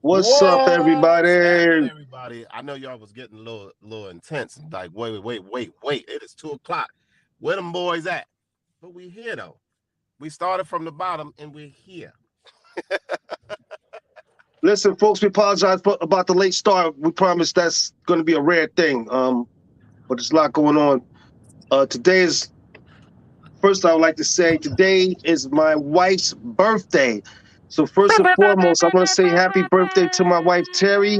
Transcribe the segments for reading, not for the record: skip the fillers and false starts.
What's up, What's happening, everybody? everybody? I know y'all was getting a little intense. Like, wait. It is 2 o'clock. Where them boys at? But we here though. We started from the bottom and we're here. Listen, folks, we apologize about the late start. We promise that's going to be a rare thing. But there's a lot going on. Today is first. I would like to say today is my wife's birthday. So first and foremost, I want to say happy birthday to my wife Terry.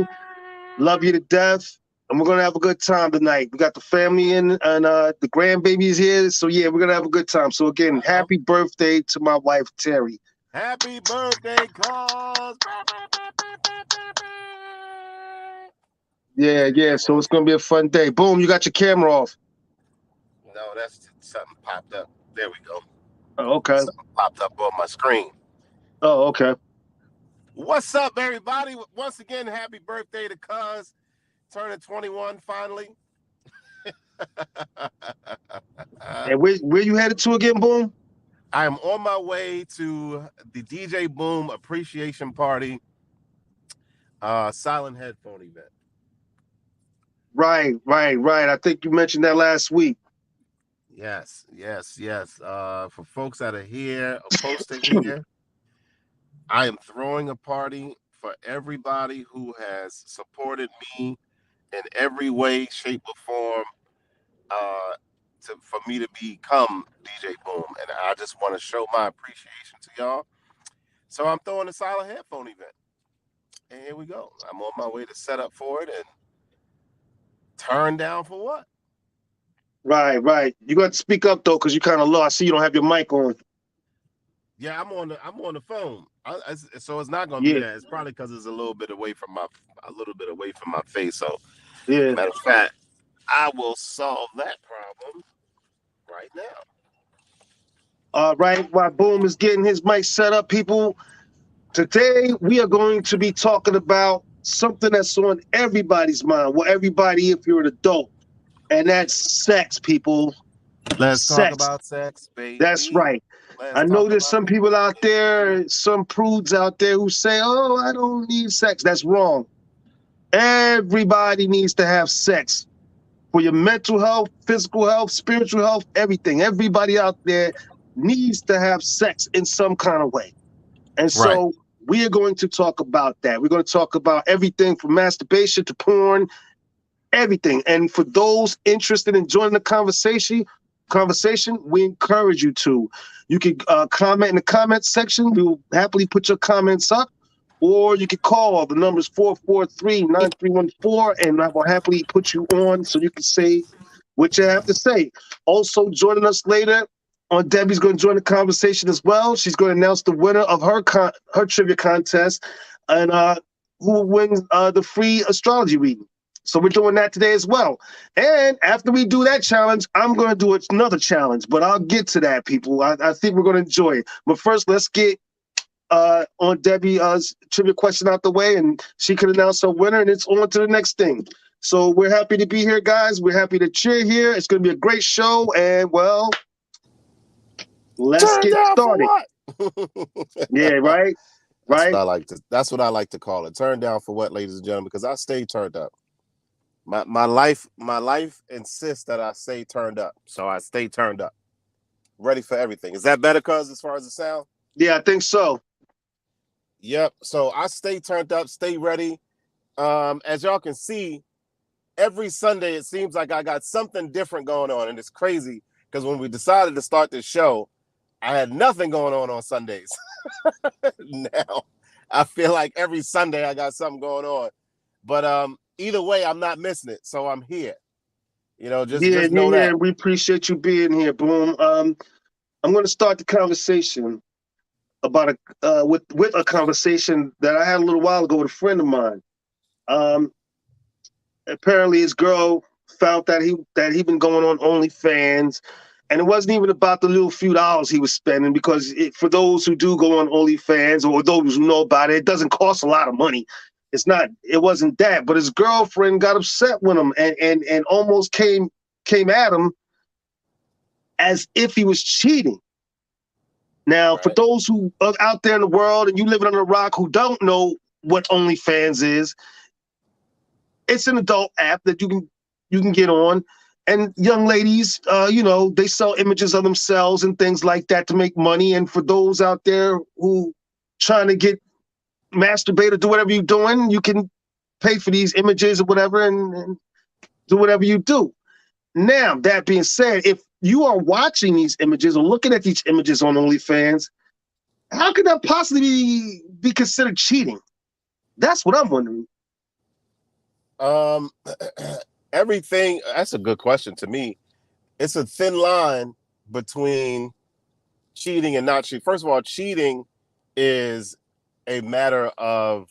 Love you to death, and we're gonna have a good time tonight. We got the family in, and the grandbabies here. So yeah, we're gonna have a good time. So again, Uh-huh. happy birthday to my wife Terry. Happy birthday, cause. Yeah, yeah. So it's gonna be a fun day. Boom, you got your camera off. No, that's something popped up. There we go. Oh, okay. Something popped up on my screen. Oh, okay. What's up, everybody? Once again, happy birthday to Cuz. Turning 21 finally. And where you headed to again, Boom? I am on my way to the DJ Boom Appreciation Party silent headphone event. Right, right, right. I think you mentioned that last week. Yes. For folks that are here, opposed to here, I am throwing a party for everybody who has supported me in every way, shape, or form uh, for me to become DJ Boom. And I just want to show my appreciation to y'all. So I'm throwing a silent headphone event. And here we go. I'm on my way to set up for it and turn down for what? Right, right. You got to speak up though, because you kind of low. I see you don't have your mic on. Yeah, I'm on the phone. So it's not gonna be Yeah, that. It's probably because it's a little bit away from my face. So yeah. matter of fact, I will solve that problem right now. Right. While Boom is getting his mic set up, people. Today we are going to be talking about something that's on everybody's mind. Well, everybody, if you're an adult, and that's sex, people. Let's talk Sex. about sex, That's baby. right. Let's I know talk there's about some it, people out baby. there, some prudes out there who say, "Oh, I don't need sex." That's wrong. Everybody needs to have sex for your mental health, physical health, spiritual health, everything. Everybody out there needs to have sex in some kind of way. And Right. so we are going to talk about that. We're going to talk about everything from masturbation to porn, everything. And for those interested in joining the conversation, we encourage you to. You can comment in the comment section. We will happily put your comments up. Or you can call. The number is 443-9314, and I will happily put you on so you can say what you have to say. Also, joining us later on, Debbie's going to join the conversation as well. She's going to announce the winner of her trivia contest and who wins the free astrology reading. So we're doing that today as well. And after we do that challenge, I'm going to do another challenge, but I'll get to that, people. I think we're going to enjoy it. But first, let's get on Debbie's trivia question out the way, and she can announce her winner, and it's on to the next thing. So we're happy to be here, guys. We're happy to cheer here. It's going to be a great show, and well, let's Turn get down for started. what? Yeah, right, right. That's what I like to call it. Turn down for what, ladies and gentlemen? Because I stay turned up. My life insists that I stay turned up. So I stay turned up. Ready for everything. Is that better, cuz, as far as the sound? Yeah, I think so. Yep. So I stay turned up, stay ready. As y'all can see, every Sunday it seems like I got something different going on, and it's crazy because when we decided to start this show, I had nothing going on Sundays. Now I feel like every Sunday I got something going on, but either way, I'm not missing it, so I'm here. Yeah, Just yeah, know yeah. that. We appreciate you being here, Boom. I'm going to start the conversation about with a conversation that I had a little while ago with a friend of mine. Um, Apparently his girl found that he been going on OnlyFans, and it wasn't even about the little few dollars he was spending because for those who do go on OnlyFans or those who know about it, it doesn't cost a lot of money. It wasn't that, but his girlfriend got upset with him and almost came at him as if he was cheating. Now, for Right. those who are out there in the world and you living on a rock who don't know what OnlyFans is. It's an adult app that you can get on, and young ladies, they sell images of themselves and things like that to make money. And for those out there who trying to get masturbate or do whatever you're doing, you can pay for these images or whatever, and do whatever you do. Now, that being said, if you are watching these images or looking at these images on OnlyFans, how could that possibly be considered cheating? That's what I'm wondering. Um, everything. That's a good question to me. It's a thin line between cheating and not cheating. First of all, cheating is a matter of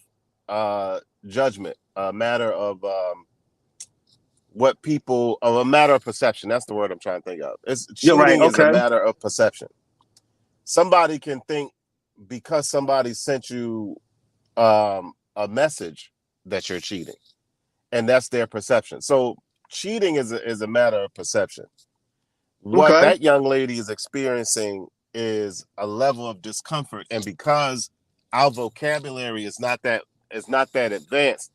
judgment, a matter of a matter of perception. That's the word I'm trying to think of. You're right. Cheating is a Okay. matter of perception. Somebody can think because somebody sent you a message that you're cheating, and that's their perception. So cheating is a matter of perception. What Okay. that young lady is experiencing is a level of discomfort, and because our vocabulary is not that advanced,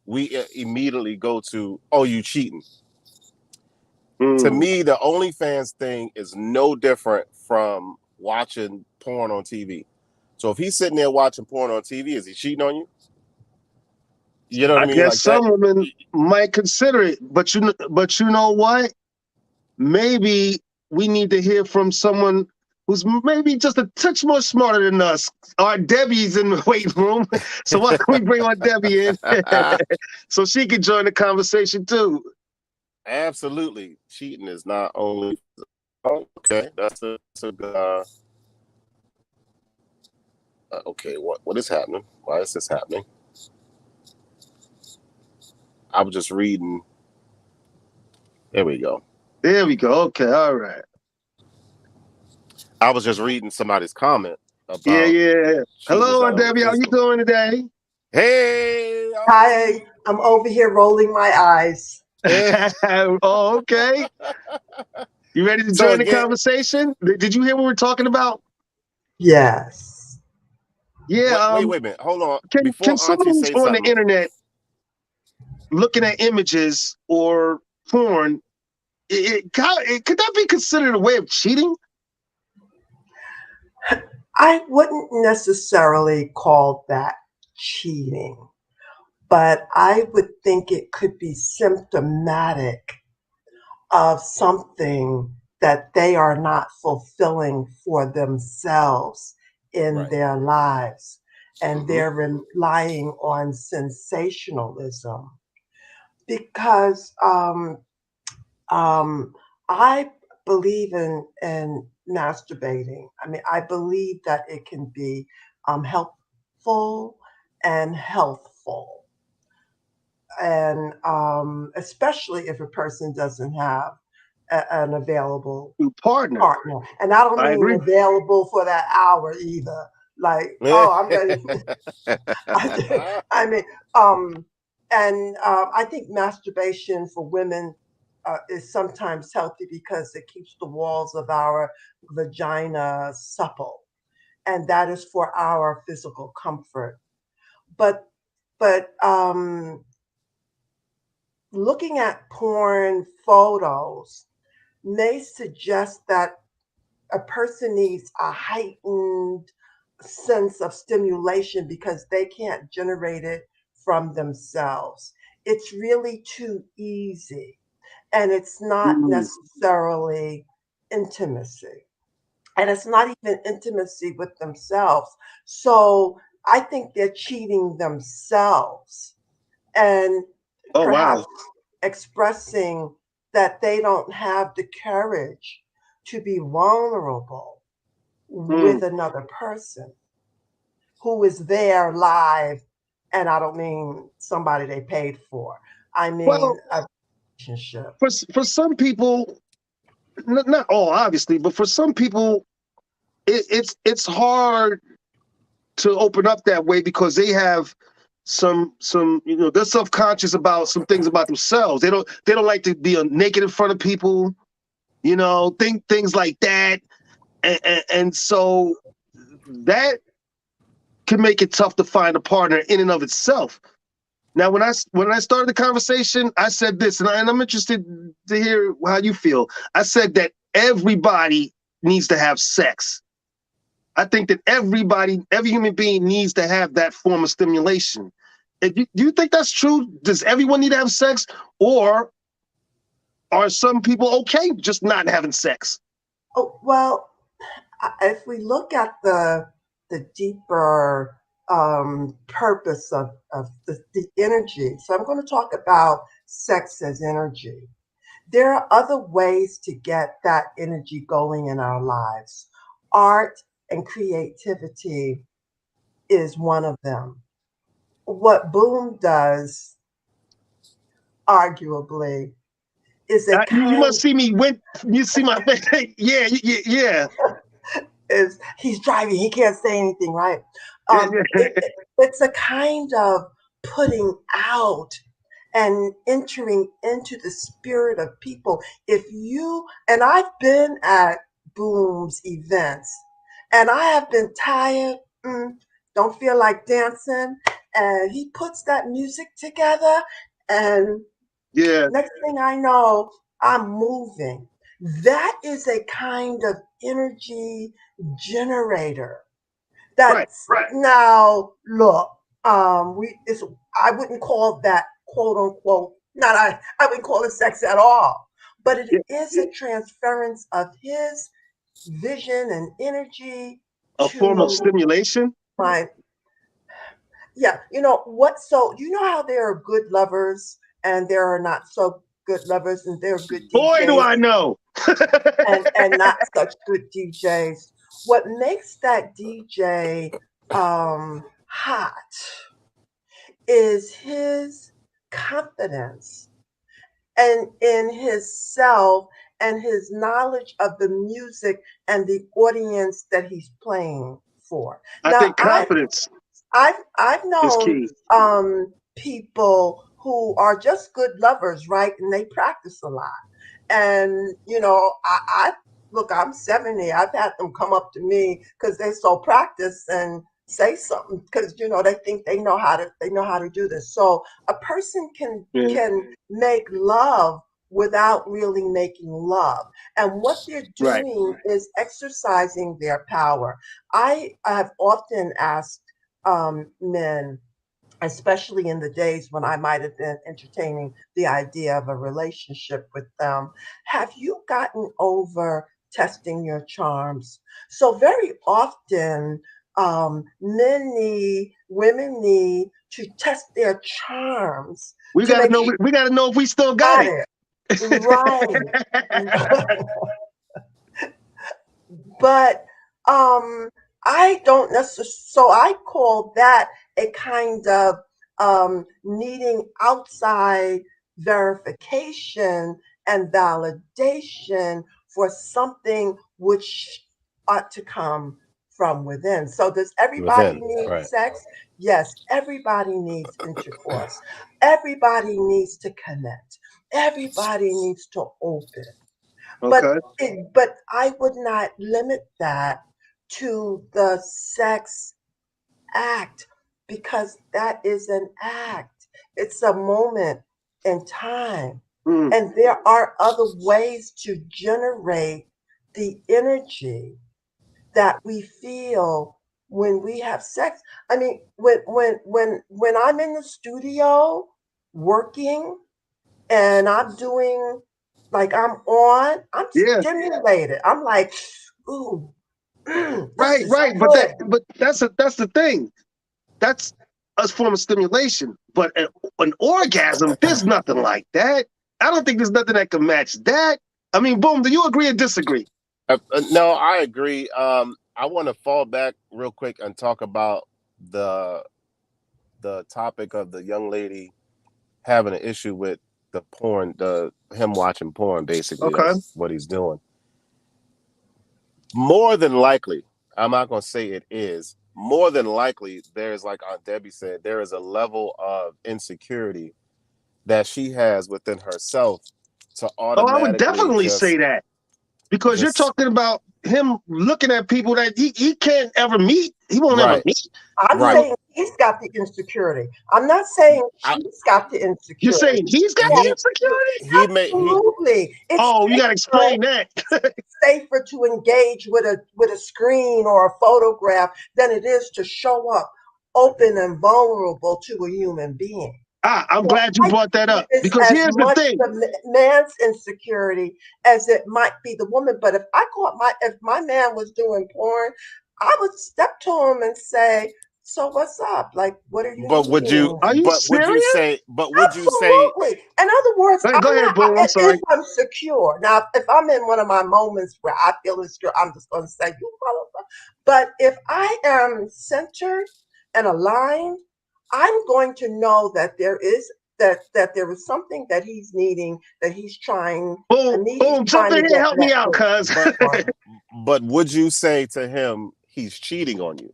we immediately go to, oh, you cheating. To me, the OnlyFans thing is no different from watching porn on TV. So if he's sitting there watching porn on TV, is he cheating on you? You know what I I mean? guess Like that. some women might consider it, but you know what? Maybe we need to hear from someone who's maybe just a touch more smarter than us. Our Debbie's in the waiting room, so why don't we bring our Debbie in so she can join the conversation too? Absolutely, cheating is not only. Oh, okay, that's a good. Okay, what is happening? Why is this happening? I was just reading. There we go. There we go. Okay, all right. I was just reading somebody's comment Yeah, about yeah. cheating is Hello, not Aunt only Debbie. How you physical. doing today? Hey, Hi, I'm over here rolling my eyes. Oh, okay. You ready to So join the again, conversation? Did you hear what we're talking about? Yes. Yeah. wait a minute. Hold on. Can Before someone Auntie who's say on the something, internet looking at images or porn, could that be considered a way of cheating? I wouldn't necessarily call that cheating, but I would think it could be symptomatic of something that they are not fulfilling for themselves in right? their lives. And Mm-hmm. they're relying on sensationalism because Um, I believe in masturbating. I mean, I believe that it can be helpful and healthful, and especially if a person doesn't have an available Partner. partner. And I don't I mean agree. available for that hour either. Like, oh, I'm ready. I mean, um, and I think masturbation for women is sometimes healthy because it keeps the walls of our vagina supple, and that is for our physical comfort. But but looking at porn photos may suggest that a person needs a heightened sense of stimulation because they can't generate it from themselves. It's really too easy, and it's not Mm. necessarily intimacy. And it's not even intimacy with themselves. So I think they're cheating themselves and Oh, perhaps wow. expressing that they don't have the courage to be vulnerable with Mm. another person who is there live. And I don't mean somebody they paid for, I mean Well, a relationship. for some people, not all obviously, but for some people, it's hard to open up that way because they have some they're self-conscious about some things about themselves. They don't like to be naked in front of people, think things like that, and so that can make it tough to find a partner in and of itself. Now, when I started the conversation, I said this, and I'm interested to hear how you feel. I said that everybody needs to have sex. I think that every human being needs to have that form of stimulation. Do you think that's true? Does everyone need to have sex, or are some people okay just not having sex? Oh, well, if we look at the deeper purpose of the energy, so I'm going to talk about sex as energy. There are other ways to get that energy going in our lives. Art and creativity is one of them. What Boom does, arguably, is a You must kind see me win. You see my face. Yeah, yeah, yeah. is he's driving, he can't say anything, right? Yeah. It's a kind of putting out and entering into the spirit of people. If you and I've been at Boom's events, and I have been tired, don't feel like dancing, and he puts that music together, and Yeah. next thing I know, I'm moving. That is a kind of energy generator. Right. That's right. Now look, we it's I wouldn't call that quote unquote not I wouldn't call it sex at all. But it Yeah. is a transference of his vision and energy A form of to stimulation. my yeah, you know what? So you know how there are good lovers and there are not so good lovers, and there are good Boy, do DJs I know. and not such good DJs. What makes that DJ hot is his confidence and in his self and his knowledge of the music and the audience that he's playing for. I Now, think confidence I've is known key. people who are just good lovers, right? And they practice a lot. And you know, I look, I'm 70. I've had them come up to me because they so practice and say something because you know they think they know how to do this. So a person Yeah. can make love without really making love. And what they're Right. doing is exercising their power. I have often asked men, especially in the days when I might have been entertaining the idea of a relationship with them, have you gotten over testing your charms? So, very often, women need to test their charms We to gotta make know. sure We gotta know if we still they got got it. it. Right. But um I don't necessarily, so I call that a kind of needing outside verification and validation for something which ought to come from within. So does everybody Within, need right? sex? Yes, everybody needs intercourse. Everybody needs to connect. Everybody needs to open. But Okay. but I would not limit that to the sex act because that is an act. It's a moment in time. Mm. And there are other ways to generate the energy that we feel when we have sex. I mean, when I'm in the studio working and I'm doing like I'm Yeah. stimulated. I'm like, ooh, this Right. is Right. good. But that's the thing. That's a form of stimulation. But an orgasm, there's nothing like that. I don't think there's nothing that can match that. I mean, boom. Do you agree or disagree? No, I agree. I want to fall back real quick and talk about the the topic of the young lady having an issue with the porn, the him watching porn. Basically, Okay. that's what he's doing. More than likely, I'm not going to say it is. More than likely, there's, like Aunt Debbie said, there is a level of insecurity that she has within herself to Oh, I would automatically definitely say that because you're just talking about him looking at people that he can't ever meet. He won't ever Right. meet. I'm Right. saying he's got the insecurity. I'm not saying I, she's got the You're insecurity. saying he's got the he insecurity? he made he Absolutely. It's Oh, you gotta explain that. safer to engage with a screen or a photograph than it is to show up open and vulnerable to a human being. I'm So glad you I brought that think up it's because as here's the much thing. the man's insecurity as it might be the woman. But if my man was doing porn, I would step to him and say, "So what's up? Like, what are you but would you needing?" Are you but would you serious? say but would you say Absolutely. In other words, Go I'm ahead, not, boom. I'm if sorry. I'm secure. Now, if I'm in one of my moments where I feel insecure, I'm just going to say, you blah, blah. But if I am centered and aligned, I'm going to know that there is something that he's needing, that he's trying, a Boom, need he's boom. Jump trying to in here, get help me met out, with. cuz. but For. would you say to him he's cheating on you?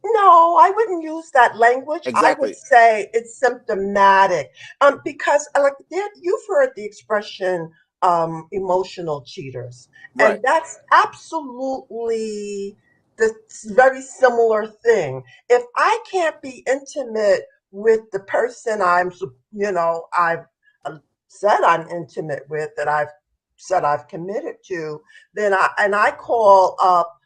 No, I wouldn't use that language. I would Exactly. say it's symptomatic. Because like you've heard the expression emotional cheaters. And Right. that's absolutely the very similar thing. If I can't be intimate with the person I've uh, said I'm intimate with, that I've said I've committed to, then I call up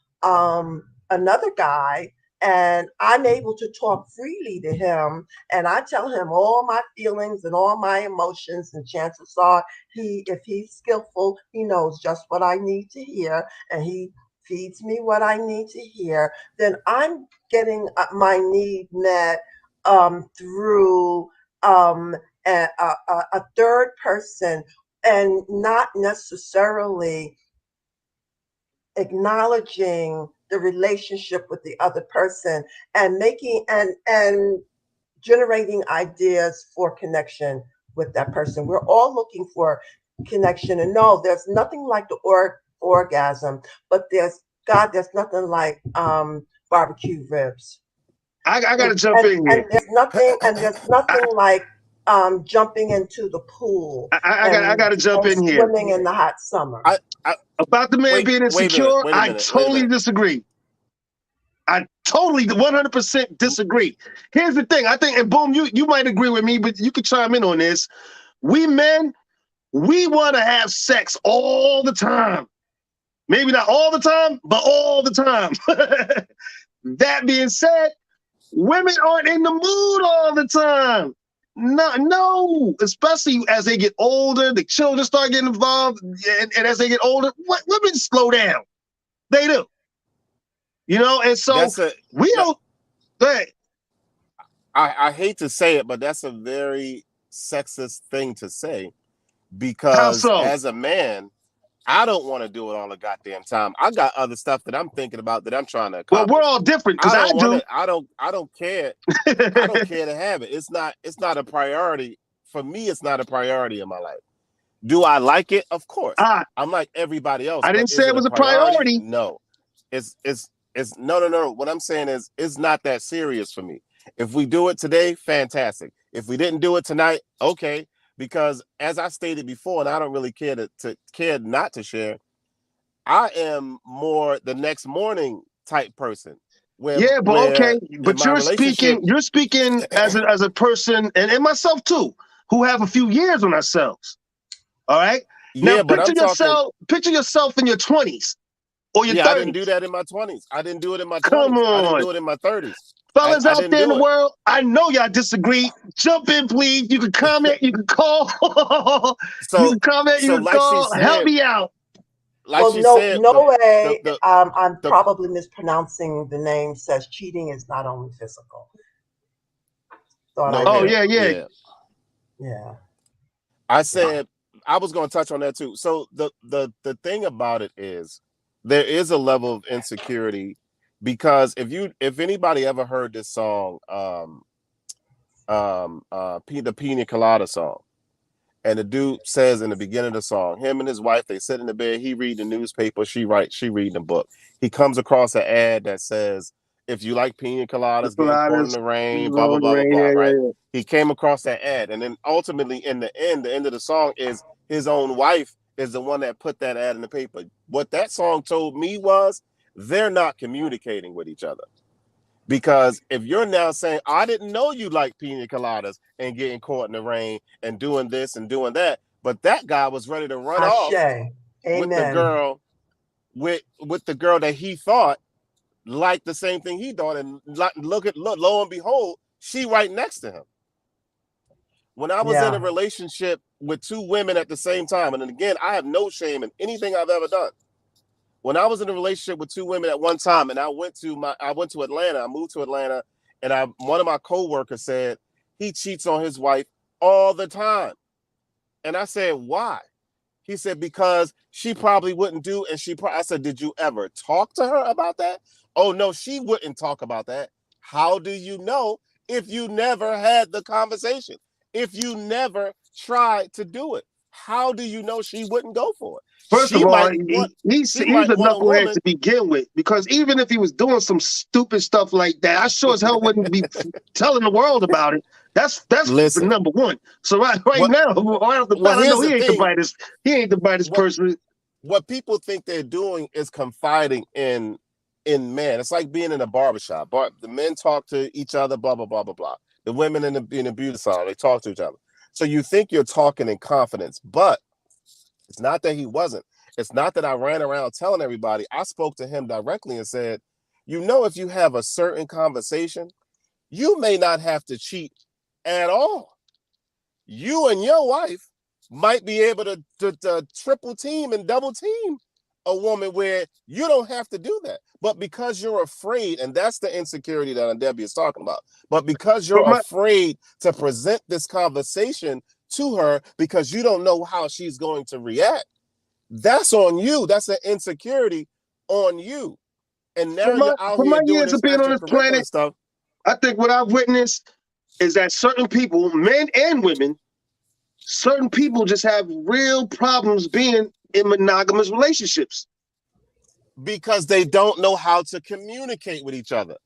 another guy, and I'm able to talk freely to him, and I tell him all my feelings and all my emotions, and chances are if he's skillful, he knows just what I need to hear, and he feeds me what I need to hear. Then I'm getting my need met through um, a third person, and not necessarily acknowledging the relationship with the other person, and making and generating ideas for connection with that person. We're all looking for connection, and no, there's nothing like the orgasm, but there's nothing like barbecue ribs. I and, gotta jump and in here. and there's I, nothing like jumping into the pool I gotta jump and in here. swimming in the hot summer. I About the man being wait a minute, insecure, wait a I minute, wait a totally minute. disagree. I totally 100% disagree. Here's the thing. I think, and boom, you might agree with me, but you could chime in on this. We men, we want to have sex all the time. Maybe not all the time, but all the time. That being said, women aren't in the mood all the time. No, no, especially as they get older, the children start getting involved, and as they get older, women slow down. They do, and so That's a we that, don't. Hey, I hate to say it, but that's a very sexist thing to say, how because so? as a man, I don't want to do it all the goddamn time. I got other stuff that I'm thinking about, that I'm trying to Well, we're accomplish. all different because I I don't want do. to. I don't care. I don't care to have it. It's not a priority for me. It's not a priority in my life. Do I like it? Of course. Ah, I'm like everybody else, I but didn't say is it it a was a priority? priority. No. It's no. What I'm saying is, it's not that serious for me. If we do it today, fantastic. If we didn't do it tonight, okay. Because as I stated before, and I don't really care to care not to share, I am more the next morning type person, Yeah, but where okay, in but my relationship, you're speaking as a person, and myself too, who have a few years on ourselves. All right. Now yeah, but I'm talking. picture yourself in your 20s or your Yeah, I didn't do 30s. that in my 20s. I didn't do it in my Come 20s. I didn't on. do it in my 30s. Fellas I out didn't there in the do it. world, I know y'all disagree. Jump in, please. You can comment, you can call. You So can comment, you so can call. Help me out. Well, she no, said, no the way. the I'm the probably mispronouncing the name. Says cheating is not only physical. Thought I no Oh heard. hair. yeah, yeah. Yeah. Yeah. I said I was going to touch on that too. So the thing about it is, there is a level of insecurity, because if anybody ever heard this song, the Pina Colada song, and the dude says in the beginning of the song, him and his wife, they sit in the bed, he read the newspaper, she reading the book. He comes across an ad that says, if you like pina The coladas, getting caught in Pilates, the rain, blah blah Lord blah blah Rain, blah, yeah, right? yeah, He came across that ad, and then ultimately in the end of the song is his own wife is the one that put that ad in the paper. What that song told me was they're not communicating with each other. Because if you're now saying, I didn't know you like pina coladas and getting caught in the rain and doing this and doing that, but that guy was ready to run off Ashe. with the Amen. girl, with the girl that he thought liked the same thing he thought, and lo and behold, she right next to him. When I was in a Yeah. relationship with two women at the same time, and again, I have no shame in anything I've ever done. When I was in a relationship with two women at one time, and I went to Atlanta, I moved to Atlanta, and one of my coworkers said he cheats on his wife all the time. And I said, why? He said, because she probably wouldn't do, and I said, did you ever talk to her about that? Oh, no, she wouldn't talk about that. How do you know if you never had the conversation? If you never tried to do it? How do you know she wouldn't go for it? First of She all, might want, he's she a might want a knucklehead woman. to begin with, because even if he was doing some stupid stuff like that, I sure as hell wouldn't be telling the world about it. That's Listen, number one. So right what, now, right off the well, bat, I know here's the thing. He ain't the brightest What, person. what people think they're doing is confiding in men. It's like being in a barbershop. The men talk to each other, blah, blah, blah, blah, blah. The women in the beauty salon, they talk to each other. So you think you're talking in confidence, but it's not that he wasn't. It's not that I ran around telling everybody. I spoke to him directly and said, if you have a certain conversation, you may not have to cheat at all. You and your wife might be able to triple team and double team a woman where you don't have to do that. But because you're afraid, and that's the insecurity that Debbie is talking about, but because But you're afraid to present this conversation to her because you don't know how she's going to react, that's on you. That's an insecurity on you. And now you're out for here my doing years this of being on this extracurricular planet, stuff. I think what I've witnessed is that certain people, men and women, certain people just have real problems being in monogamous relationships. Because they don't know how to communicate with each other.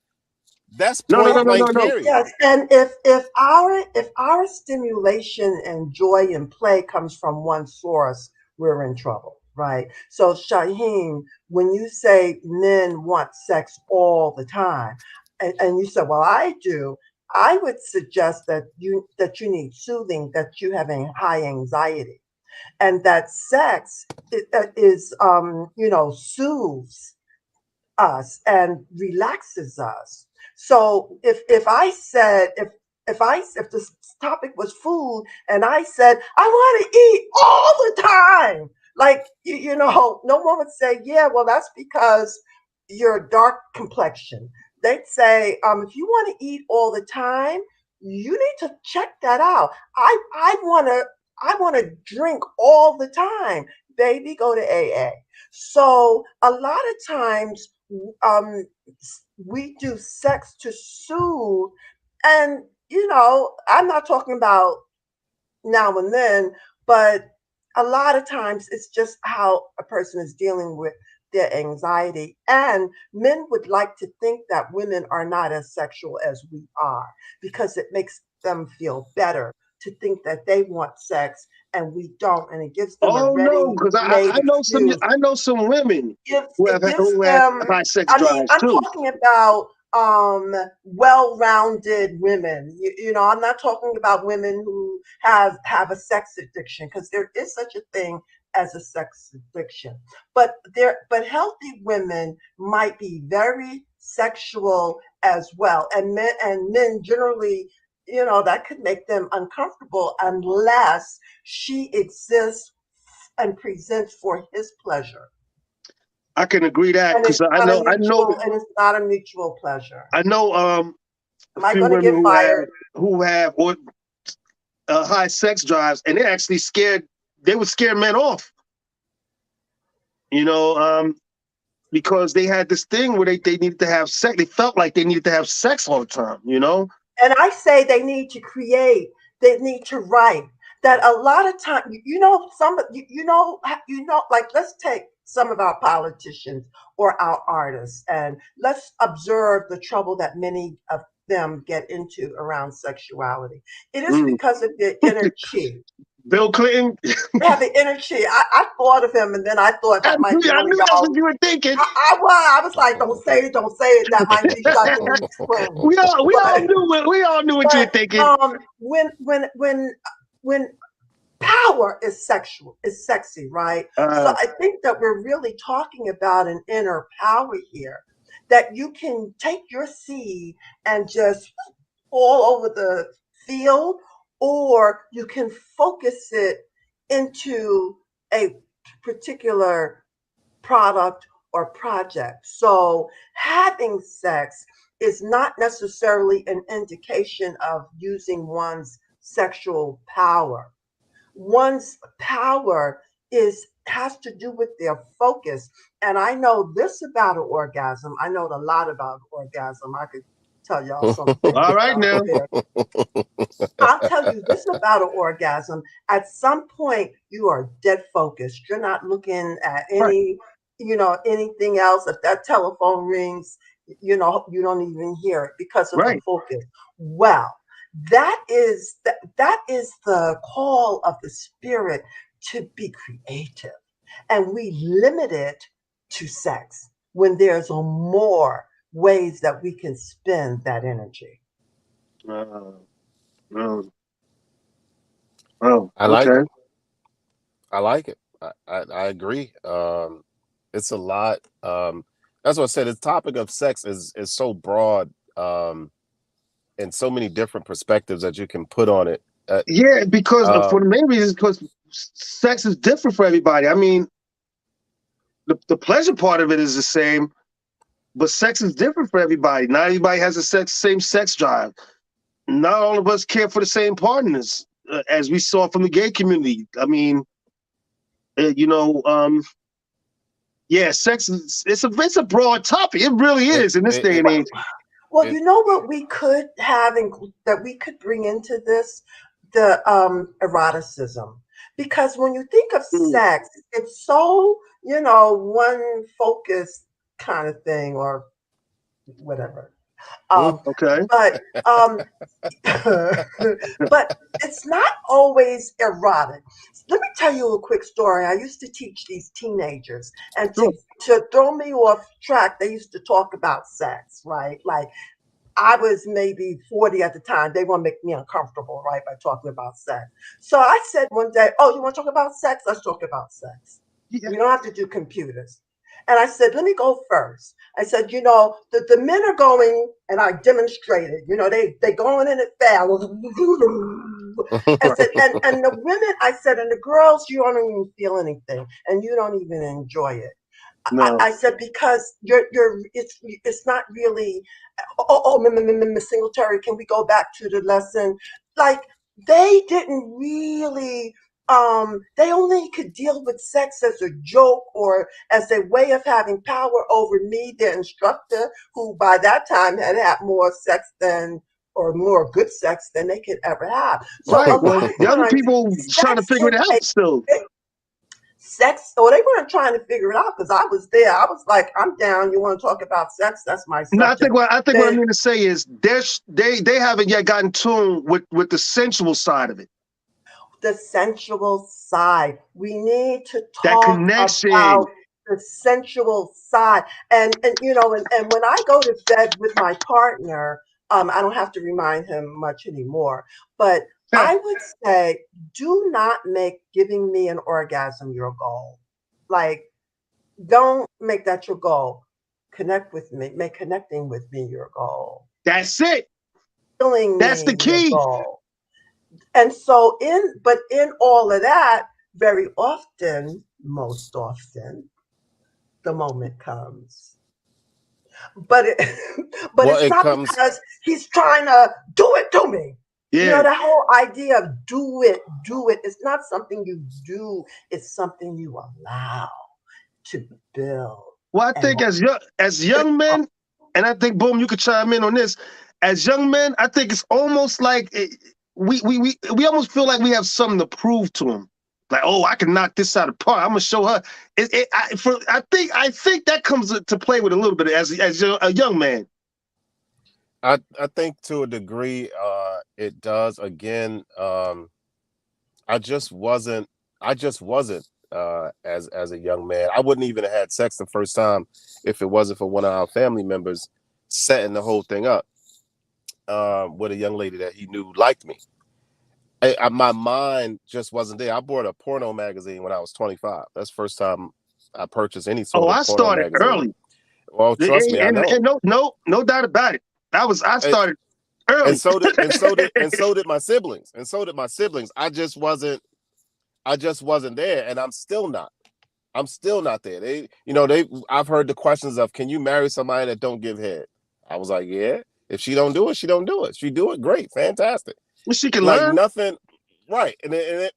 That's No, no, point no, Yes, no, no, blank no. period. yes. And if our stimulation and joy and play comes from one source, we're in trouble, right? So Shaheen, when you say men want sex all the time, and you said, well, I do, I would suggest that you need soothing, that you have a high anxiety, and that sex soothes us and relaxes us. So if this topic was food and I said I want to eat all the time, like no one would say, yeah, well, that's because you're dark complexion. They'd say, if you want to eat all the time, you need to check that out. I want to drink all the time. Baby, go to AA. So a lot of times um, we do sex to soothe, and I'm not talking about now and then, but a lot of times it's just how a person is dealing with their anxiety. And men would like to think that women are not as sexual as we are because it makes them feel better to think that they want sex and we don't, and it gives them a Oh no, ready because made excuse. I know some women It gives who have them, high sex I mean, drives I'm too. talking about well-rounded women. I'm not talking about women who have a sex addiction, because there is such a thing as a sex addiction. But healthy women might be very sexual as well, and men generally, that could make them uncomfortable unless she exists and presents for his pleasure. I can agree that, And because it's not a mutual and it's not a mutual pleasure. I know a Am I few going to women get fired? who have or high sex drives, and they actually scared. They would scare men off, you know, because they had this thing where they needed to have sex. They felt like they needed to have sex all the time, you know. And I say they need to create, they need to write. That a lot of time, like, let's take some of our politicians or our artists, and let's observe the trouble that many of them get into around sexuality. It is Mm. because of their inner chi. Bill Clinton. Yeah, the energy. I thought of him, and then I thought that might be I one of knew that's what y'all. you were thinking. I was like, don't say it. That might be sucking me twin. We all knew what you were But thinking. when power is sexual, is sexy, right? So Uh, I think that we're really talking about an inner power here, that you can take your seed and just all over the field, or you can focus it into a particular product or project. So having sex is not necessarily an indication of using one's sexual power. One's power is has to do with their focus. And I know this about an orgasm. I know a lot about orgasm. I could tell y'all some things all right now. here. I'll tell you this about an orgasm. At some point, you are dead focused. You're not looking at Right, anything else. If that telephone rings, you don't even hear it because of the right. focus. Well, that is the call of the spirit to be creative, and we limit it to sex when there's more ways that we can spend that energy. Uh, oh, oh, I like okay. it. I like it. I agree. It's a lot. That's what I said. The topic of sex is so broad, and so many different perspectives that you can put on it. Yeah, because for the Um, main reason, because sex is different for everybody. I mean, the pleasure part of it is the same, but sex is different for everybody. Not everybody has the same sex drive. Not all of us care for the same partners, as we saw from the gay community. I mean, uh, you know, um, yeah, sex is it's a broad topic. It really it is in this it day it and age. Well, it you know what we could have that we could bring into this, the eroticism, because when you think of Mm, sex, it's so one focused kind of thing or whatever. mm, Um, okay, but um, but it's not always erotic. Let me tell you a quick story. I used to teach these teenagers, and to sure. to throw me off track, they used to talk about sex, right? Like I was maybe 40 at the time. They want to make me uncomfortable, right, by talking about sex. So I said one day, "Oh, you want to talk about sex? Let's talk about sex. Yeah, We don't have to do computers." And I said, "Let me go first." I said, the men are going, and I demonstrated, they going in it fast. I said, and the women, I said, and the girls, you don't even feel anything, and you don't even enjoy it. I, no, I said because it's not really. Miss Singletary, can we go back to the lesson? Like they didn't really. They only could deal with sex as a joke or as a way of having power over me, their instructor, who by that time had had more sex than or more good sex than they could ever have. So a right. lot Well, of young times, people trying to sex figure is it out still. sex, or they weren't trying to figure it out because I was there. I was like, I'm down. You want to talk about sex? That's my No, I think subject. what I Then mean to say is they haven't yet gotten tuned with the sensual side of it. the sensual side. We need to That talk connection. about the sensual side. And when I go to bed with my partner, I don't have to remind him much anymore. But I would say, do not make giving me an orgasm your goal. Like, don't make that your goal. Connect with me. Make connecting with me your goal. That's it. Feeling That's the me your key. goal. And so in all of that, very often, most often, the moment comes. But it but well, it's it not comes. because he's trying to do it to me. Yeah. That whole idea of do it. It's not something you do, it's something you allow to build. Well, I And think as young uh, men, and I think boom, you could chime in on this. As young men, I think it's almost like we almost feel like we have something to prove to them. Like, oh, I can knock this out of the park. I'm gonna show her. I think that comes to play with a little bit as a young man. I think to a degree, it does. Again, I just wasn't. I just wasn't. As a young man, I wouldn't even have had sex the first time if it wasn't for one of our family members setting the whole thing up with a young lady that he knew liked me. My mind just wasn't there. I bought a porno magazine when I was 25. That's the first time I purchased any Oh, sort of I porno started magazine. early. Well, trust me, I know. And no doubt about it. I And, started and early. so did my siblings. And so did my siblings. I just wasn't there, and I'm still not. I'm still not there. I've heard the questions of, can you marry somebody that don't give head? I was like, yeah. If she don't do it, she don't do it. She do it, great, fantastic. Well, she can Like learn. nothing, right?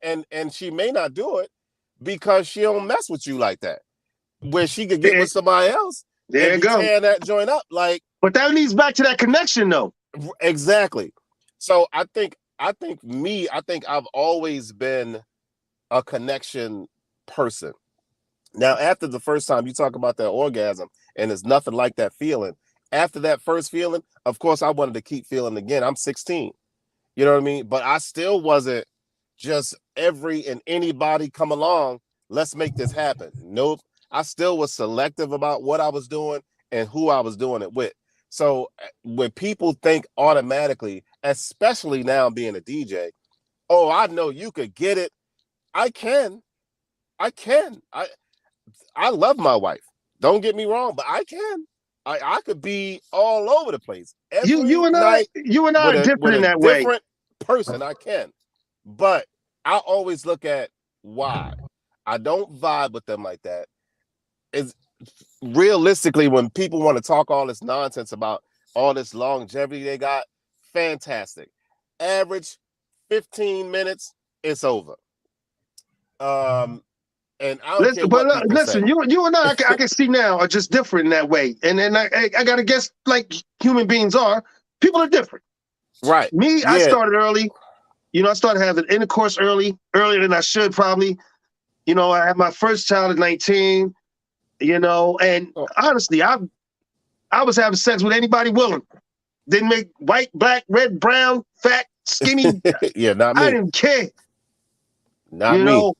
And she may not do it because she don't mess with you like that. Where she could get There, with somebody else there and you be go. tearing that joint up. Like But that leads back to that connection, though. exactly. So I think I've always been a connection person. Now, after the first time you talk about that orgasm, and it's nothing like that feeling. After that first feeling, of course, I wanted to keep feeling again. I'm 16. You know what I mean? But I still wasn't just every and anybody come along, let's make this happen. Nope. I still was selective about what I was doing and who I was doing it with. So when people think automatically, especially now being a DJ, oh, I know you could get it. I can. I can. I love my wife. Don't get me wrong, but I can. I could be all over the place every night You and I with are with different in a that way. different person. I can, but I always look at why I don't vibe with them like that. Is realistically when people want to talk all this nonsense about all this longevity they got, fantastic. Average 15 minutes, it's over. And I don't care Listen, but what people say. listen, you and I can see now are just different in that way. And I gotta guess, like human beings are, people are different. Right. Me, I Yeah. started early. I started having intercourse earlier than I should probably. I had my first child at 19. And Oh. honestly, I was having sex with anybody willing. Didn't make white, black, red, brown, fat, skinny. Yeah, not I me. didn't care. Not me.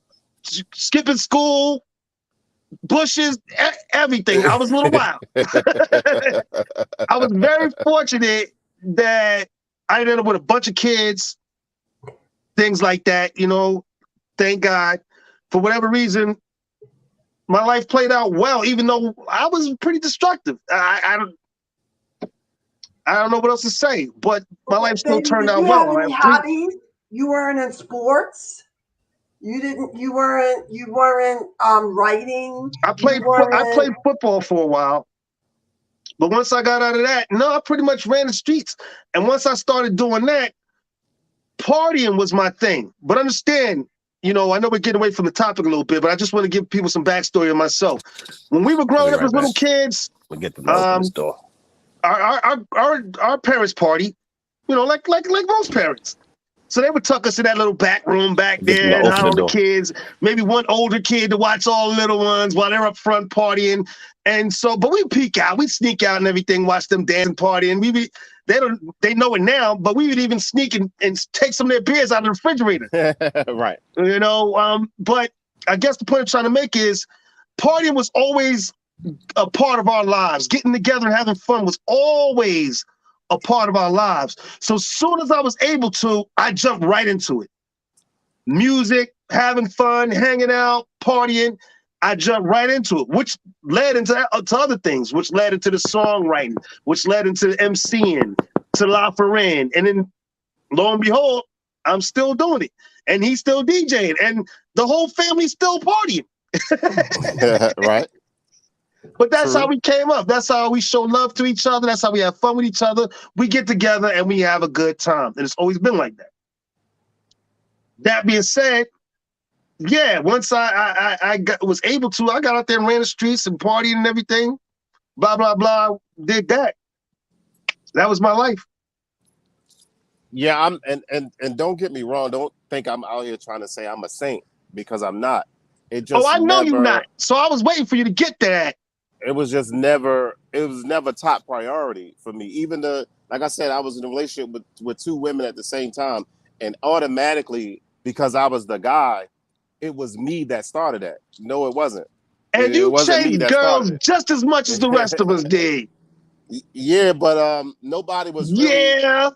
Skipping school, bushes, everything. I was a little wild. I was very fortunate that I ended up with a bunch of kids, things like that. Thank God. For whatever reason, my life played out well, even though I was pretty destructive. I don't know what else to say, but my life still Baby, turned did you out have well. I any have three. hobbies? You weren't in sports. You didn't. You weren't. You weren't writing. You I weren't. played football for a while, but once I got out of that, no, I pretty much ran the streets. And once I started doing that, partying was my thing. But understand, I know we're getting away from the topic a little bit, but I just want to give people some backstory on myself. When we were growing up as little kids, We'll get the milk in the store. our parents party, like most parents. So they would tuck us in that little back room back there and holler on the kids, maybe one older kid to watch all the little ones while they're up front partying. And so, but we peek out, we sneak out and everything, watch them dance and partying. They know it now, but we would even sneak and take some of their beers out of the refrigerator. Right. But I guess the point I'm trying to make is partying was always a part of our lives. Getting together and having fun was always a part of our lives. So as soon as I was able to, I jumped right into it. Music, having fun, hanging out, partying. I jumped right into it, which led into to other things, which led into the songwriting, which led into the MCing, to La Ferrin. And then lo and behold, I'm still doing it. And he's still DJing. And the whole family's still partying. Right. But that's how we came up. That's how we show love to each other. That's how we have fun with each other. We get together and we have a good time. And it's always been like that. That being said, yeah, once was able to, I got out there and ran the streets and partying and everything. Blah, blah, blah. Did that. That was my life. Yeah, and don't get me wrong. Don't think I'm out here trying to say I'm a saint, because I'm not. It just I know you're not. So I was waiting for you to get that. It was never top priority for me. Like I said, I was in a relationship with two women at the same time, and automatically, because I was the guy. It was me that started that. No, it wasn't. And It you wasn't me chased that girls started just as much as the rest of us it. did. Yeah, but nobody was really Yeah.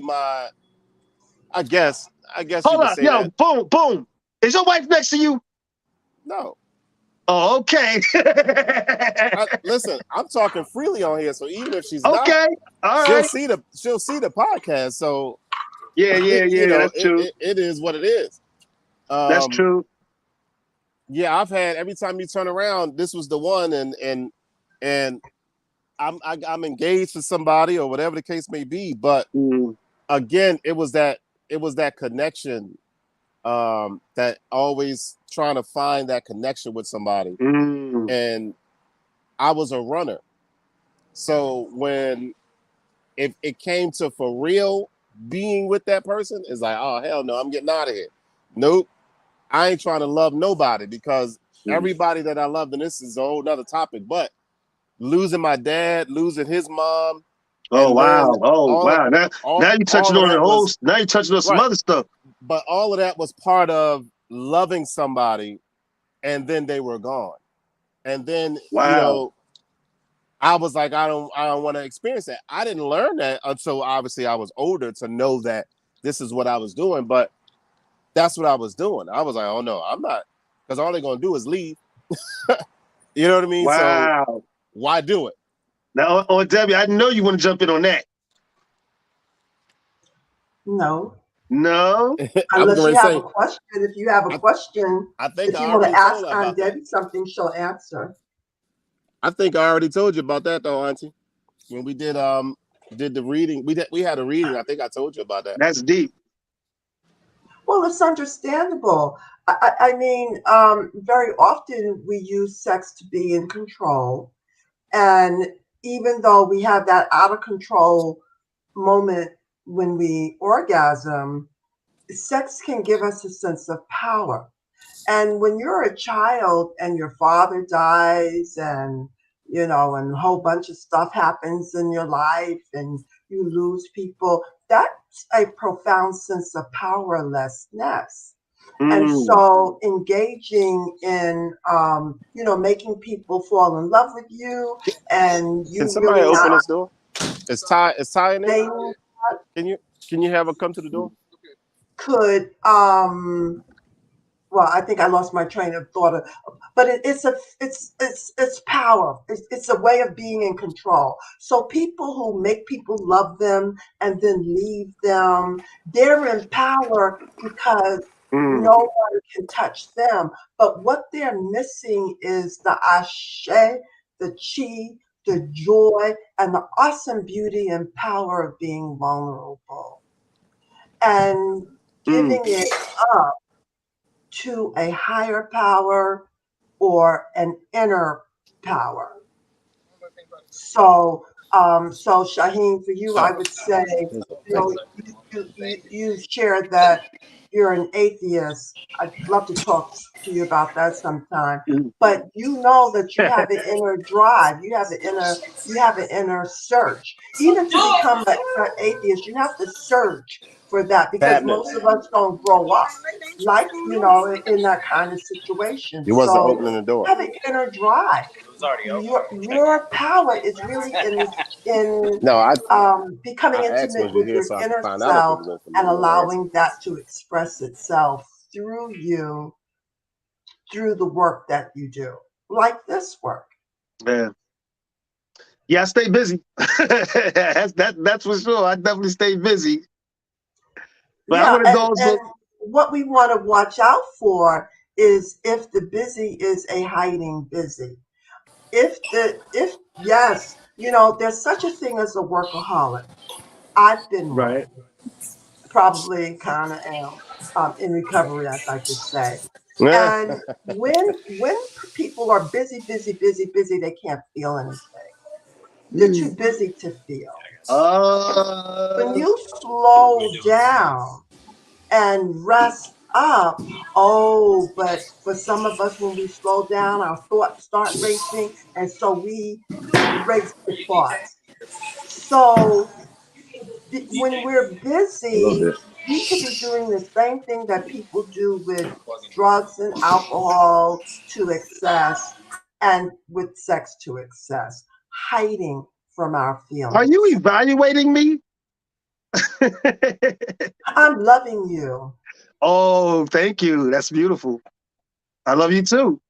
my. I guess you Hold could up. say Yo, that. boom, boom. Is your wife next to you? No, Oh, okay. listen, I'm talking freely on here, so even if she's not, Okay. All she'll right. see the podcast. So Yeah, yeah, you yeah. know, That's true. it is what it is. That's Um, true. yeah, I've had every time you turn around, this was the one, and I'm engaged to somebody or whatever the case may be. But Mm, again, it was that connection, that always trying to find that connection with somebody, mm, and I was a runner. So when if it came to for real being with that person, it's like, oh hell no, I'm getting out of here. Nope, I ain't trying to love nobody because mm. everybody that I loved, and this is a whole nother topic, but losing my dad, losing his mom, Oh and then wow. Oh all wow. Now you touching all of on the that whole. was Now you touching on some right, other stuff. but all of that was part of loving somebody, and then they were gone, and then Wow. I was like, I don't want to experience that. I didn't learn that until obviously I was older to know that this is what I was doing, but that's what I was doing. I was like, oh no, I'm not, because all they're gonna do is leave. You know what I mean? So Wow. why do it? Now, on Debbie, I know you want to jump in on that. No, No. I was unless going you to have a say, question. If you have a I, question, I think if I you want already to ask told her Aunt about that. Debbie something, she'll answer. I think I already told you about that though, Auntie. When we did the reading, we had a reading. I think I told you about that. That's deep. Well, it's understandable. I mean, very often we use sex to be in control. And even though we have that out of control moment when we orgasm, sex can give us a sense of power. And when you're a child and your father dies and a whole bunch of stuff happens in your life and you lose people, that's a profound sense of powerlessness. And Mm. so engaging in, making people fall in love with you and Can you somebody really not open this door? Is Ty in there? saying Can you have her come to the door? could well, I think I lost my train of thought. But it's power. It's a way of being in control. So people who make people love them and then leave them, they're in power because Mm. no one can touch them. But what they're missing is the ashe, the chi, the joy, and the awesome beauty and power of being vulnerable and Mm. giving it up to a higher power or an inner power. So Shaheen, for you, I Oh, would say, thank you. you've shared that you're an atheist. I'd love to talk to you about that sometime. Mm. But you know that you have an inner drive. You have an inner search. Even to become an atheist, you have to search for that because Cabinet. most of us don't grow up like in that kind of situation. You wasn't So opening the door. have an inner drive. Your power is really in No, becoming I asked intimate was you with here your so I could inner find out if it self was for me. and You didn't answer. allowing that to express itself through you through the work that you do, like this work. Yeah. Yeah, I stay busy. That's for sure. I definitely stay busy. But I Yeah, want to and go and also. what we want to watch out for is if the busy is a hiding busy. If yes, there's such a thing as a workaholic. I've been one. Right. Probably kind of am in recovery, as I should say. Yeah. And when people are busy, busy, busy, busy, they can't feel anything. They're too Mm. busy to feel. When Uh, you slow down and rest up, oh, but for some of us, when we slow down, our thoughts start racing, and so we race with thoughts. So when we're A little busy, bit. we could be doing the same thing that people do with drugs and alcohol to excess and with sex to excess, hiding from our Are you feelings. evaluating me? I'm loving you. Oh, thank you. That's beautiful. I love you too.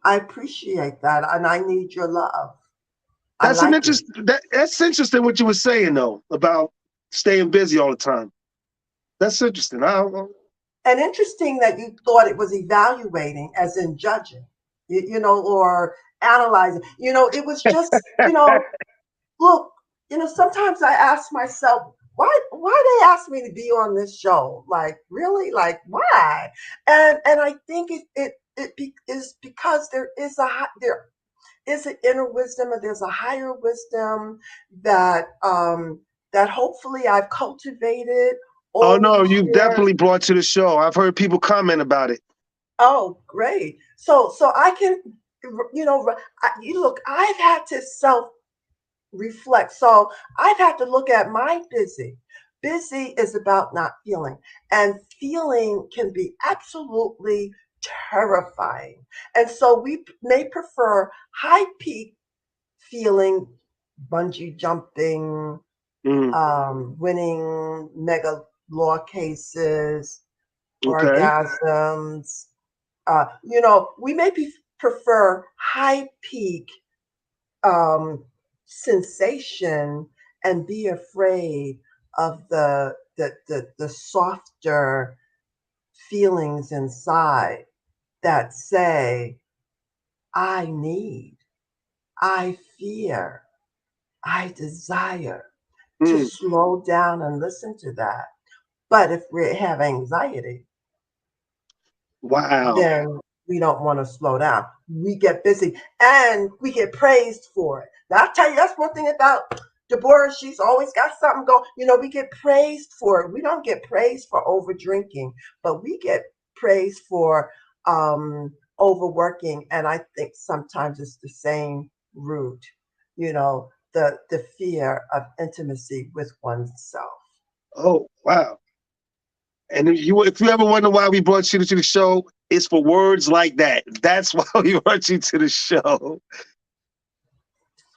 I appreciate that, and I need your love. I That's an like it. interest. That's interesting what you were saying though about staying busy all the time. That's interesting. And interesting that you thought it was evaluating, as in judging, or analyzing. It was just, look, sometimes I ask myself, why they ask me to be on this show? Like, really? Like, why? And I think is because there is an inner wisdom, and there's a higher wisdom that hopefully I've cultivated Oh over no, the you've years. definitely brought to the show. I've heard people comment about it. Oh, great. So I can, you look, I've had to self reflect. So I've had to look at my busy. Busy is about not feeling, and feeling can be absolutely terrifying. And so we may prefer high peak feeling, bungee jumping, Mm, winning mega law cases, okay. orgasms. We maybe prefer high peak um, sensation and be afraid of the softer feelings inside that say, I need, I fear, I desire, to Mm, slow down and listen to that. But if we have anxiety, wow. then we don't want to slow down. We get busy and we get praised for it. Now, I'll tell you, that's one thing about Deborah. She's always got something going. We get praised for it. We don't get praised for over drinking, but we get praised for overworking. And I think sometimes it's the same root, the fear of intimacy with oneself. Oh wow. And if you ever wonder why we brought you to the show, it's for words like that. That's why we brought you to the show.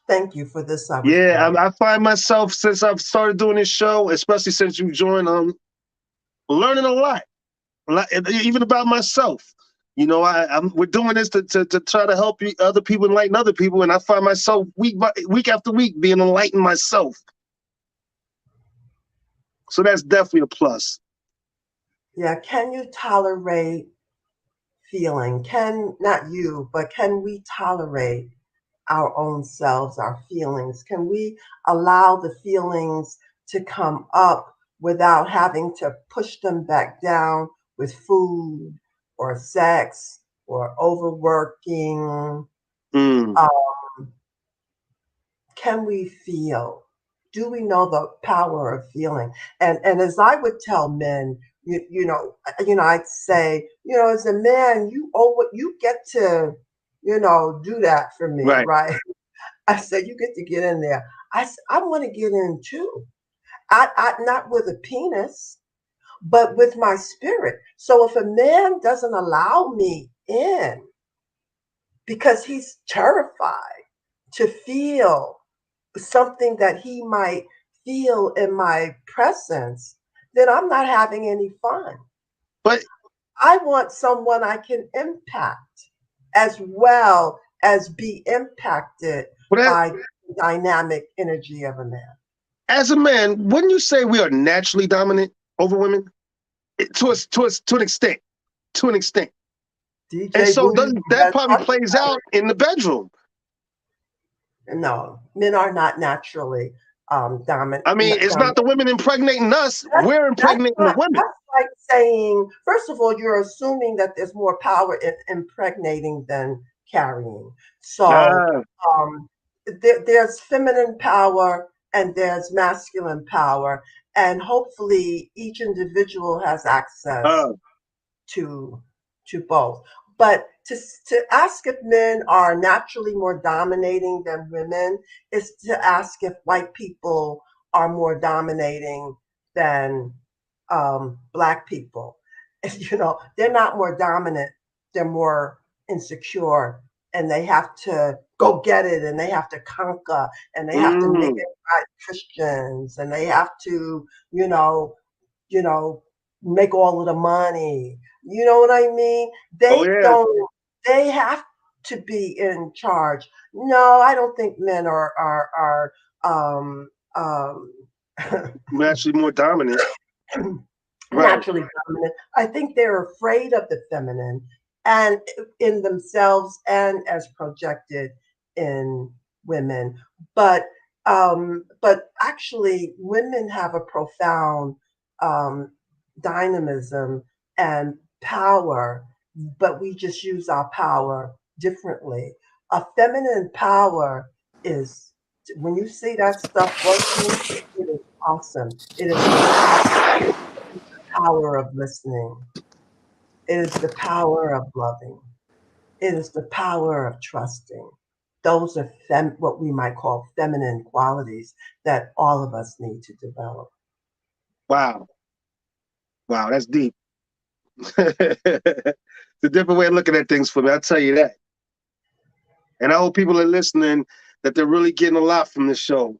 Thank you for this. I was Yeah, great. I find myself since I've started doing this show, especially since you joined, learning a lot, even about myself. We're doing this to try to help other people, enlighten other people, and I find myself week after week being enlightened myself. So that's definitely a plus. Yeah, can you tolerate feeling? Can not you, but can we tolerate our own selves, our feelings? Can we allow the feelings to come up without having to push them back down with food or sex or overworking? Mm, Uh, can we feel? Do we know the power of feeling? And as I would tell men, I'd say, as a man, you get to, do that for me, right. right? I said, you get to get in there. I want to get in too. I not with a penis, but with my spirit. So if a man doesn't allow me in because he's terrified to feel something that he might feel in my presence, then I'm not having any fun. But I want someone I can impact as well as be impacted but by the dynamic energy of a man. as a man, wouldn't you say we are naturally dominant over women? To an extent. To an extent. And DJ so Booty, doesn't you that better probably talk plays about out in the bedroom? it. No, men are not naturally dominant. I mean, it's not the women impregnating us; we're That's impregnating the not. women. That's like saying, first of all, you're assuming that there's more power in impregnating than carrying. So Ah, um, there's feminine power and there's masculine power, and hopefully each individual has access ah. to both. But to ask if men are naturally more dominating than women is to ask if white people are more dominating than Black people. You know, they're not more dominant, they're more insecure, and they have to go get it, and they have to conquer, and they have to make Mm. it right Christians, and they have to, you know, you know, make all of the money. You know what I mean? Oh They yeah, don't, they have to be in charge. No, I don't think men are um we're actually more dominant. Right. naturally dominant. I think they're afraid of the feminine and in themselves and as projected in women. But but actually women have a profound um, dynamism and power, but we just use our power differently. A feminine power is when you see that stuff working, it is awesome. It is the power of listening. It is the power of loving. It is the power of trusting. Those are what we might call feminine qualities that all of us need to develop. Wow. Wow, that's deep. It's a different way of looking at things for me. I'll tell you that. And I hope people are listening that they're really getting a lot from this show.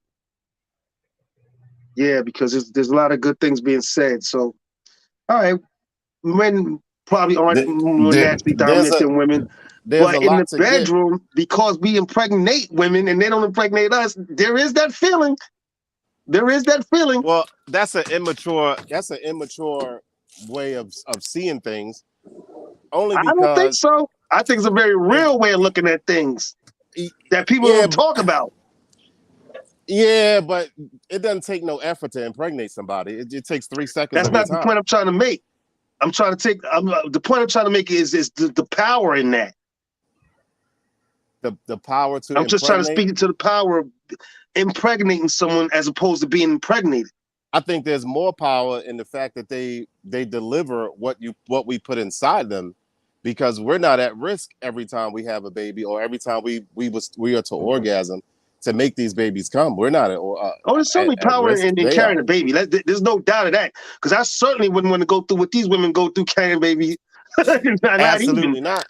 Yeah, because there's a lot of good things being said. So, all right, men probably aren't more naturally There's dominant a than women, there's a but in lot the to get. bedroom, because we impregnate women and they don't impregnate us, there is that feeling. There is that feeling. Well, that's an immature way of seeing things. Only I don't think because so. I think it's a very if real way of looking at things that people yeah, don't talk about. yeah, but it doesn't take no effort to impregnate somebody. It takes 3 seconds That's of your not the time. point I'm trying to make. I'm trying to take the point I'm trying to make is the power in that. The power to I'm just trying to impregnate. speak to the power of impregnating someone as opposed to being impregnated. I think there's more power in the fact that they deliver what we put inside them, because we're not at risk every time we have a baby or every time we are to orgasm to make these babies come. We're not Oh, there's certainly at power risk. in They carrying are. a baby. There's no doubt of that. Because I certainly wouldn't want to go through what these women go through carrying a baby. Not even. Absolutely not.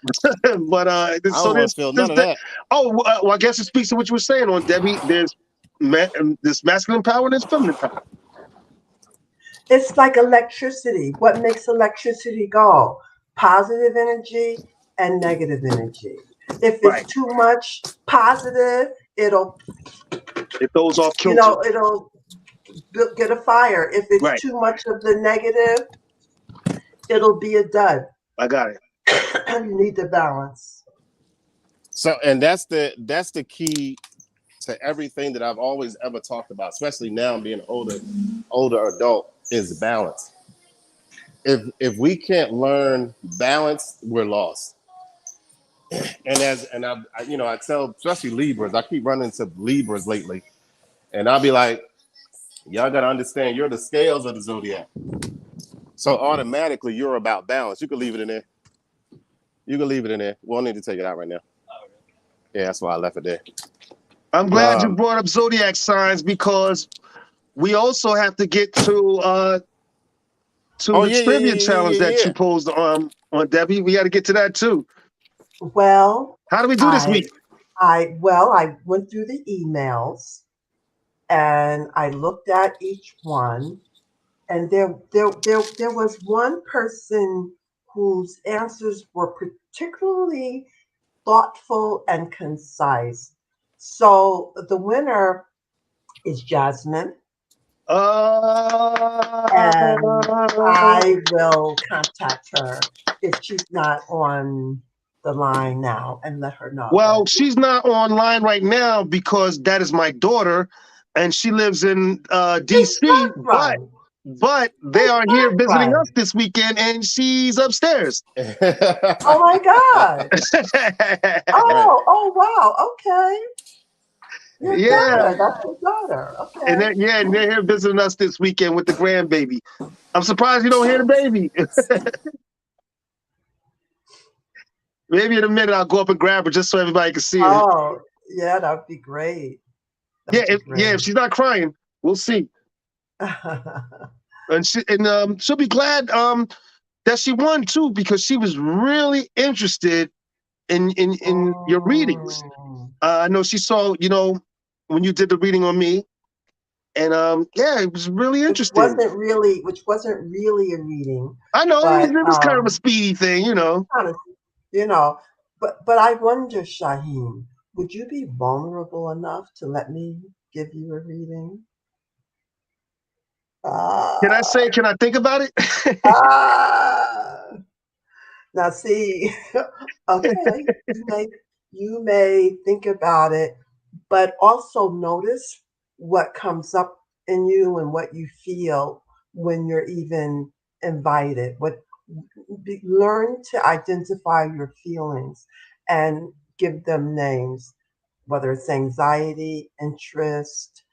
But I so don't want to feel none of that. well, I guess it speaks to what you were saying on Debbie. There's masculine power and there's feminine power. It's like electricity. What makes electricity go? Positive energy and negative energy. If it's Right. too much positive, it'll, It throws off you kilter. know, it'll get a fire. If it's Right. too much of the negative, it'll be a dud. I got it. You need the balance. So, and that's the key to everything that I've always ever talked about, especially now being an older adult, is balance. If we can't learn balance, we're lost. And I tell especially Libras, I keep running into Libras lately, and I'll be like, y'all gotta understand, you're the scales of the zodiac. So automatically you're about balance. You can leave it in there. You can leave it in there. We don't need to take it out right now. Yeah, that's why I left it there. I'm glad you Um, brought up zodiac signs because we also have to get to oh the yeah, yeah, trivia yeah, yeah, challenge yeah, that yeah. you posed on Debbie. We got to get to that too. Well, How do we do this I week? I went through the emails and I looked at each one, and there was one person whose answers were particularly thoughtful and concise. So the winner is Jasmine, Uh, and I will contact her if she's not on the line now and let her know well, that. she's not online right now because that is my daughter, and she lives in It's DC. not right. But they It's are here not visiting right. us this weekend, and she's upstairs. Oh my God. Oh, oh wow. Okay. Your Yeah, daughter. That's your daughter. and Okay. they're here visiting us this weekend with the grandbaby. I'm surprised you don't hear the baby. Maybe in a minute I'll go up and grab her just so everybody can see her. Oh, yeah, that'd be great. Yeah, That'd be if great. she's not crying, we'll see. and she'll be glad that she won too, because she was really interested in your readings. Mm. I know she saw, when you did the reading on me, and yeah, it was really interesting. Which wasn't really a reading, I know but it was kind of a speedy thing. kind of, you know, but I wonder, Shaheen, would you be vulnerable enough to let me give you a reading? Can I Ah, say? Can I think about it? ah. Now, see, okay, you may think about it, but also notice what comes up in you and what you feel when you're even invited. Learn to identify your feelings and give them names, whether it's anxiety, interest,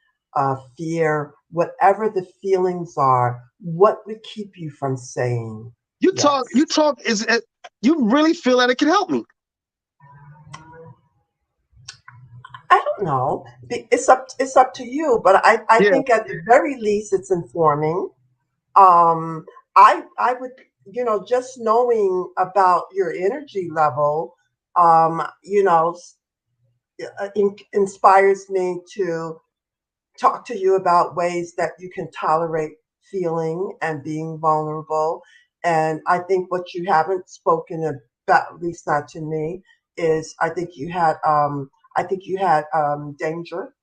fear, whatever the feelings are. What would keep you from saying you talk. yes? You talk. You really feel that it can help me? I don't know. It's up to you, but I Yeah. think at the very least it's informing. Um, I would, just knowing about your energy level, you know, inspires me to talk to you about ways that you can tolerate feeling and being vulnerable. And I think what you haven't spoken about, at least not to me, is I think you had danger